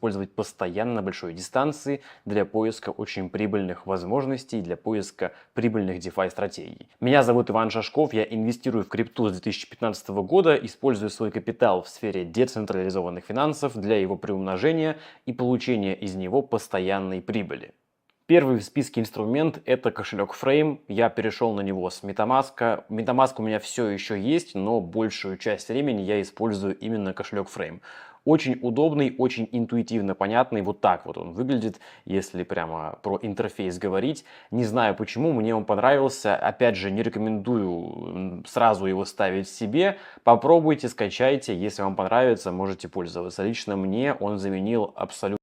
использовать постоянно на большой дистанции для поиска очень прибыльных возможностей, для поиска прибыльных DeFi стратегий. Меня зовут Иван Шашков, я инвестирую в крипту с 2015 года, использую свой капитал в сфере децентрализованных финансов для его приумножения и получения из него постоянной прибыли. Первый в списке инструмент — это кошелек Frame. Я перешел на него с MetaMask. MetaMask у меня все еще есть, но большую часть времени я использую именно кошелек Frame. Очень удобный, очень интуитивно понятный. Вот так вот он выглядит, если прямо про интерфейс говорить. Не знаю почему, мне он понравился. Опять же, не рекомендую сразу его ставить себе. Попробуйте, скачайте. Если вам понравится, можете пользоваться. Лично мне он заменил абсолютно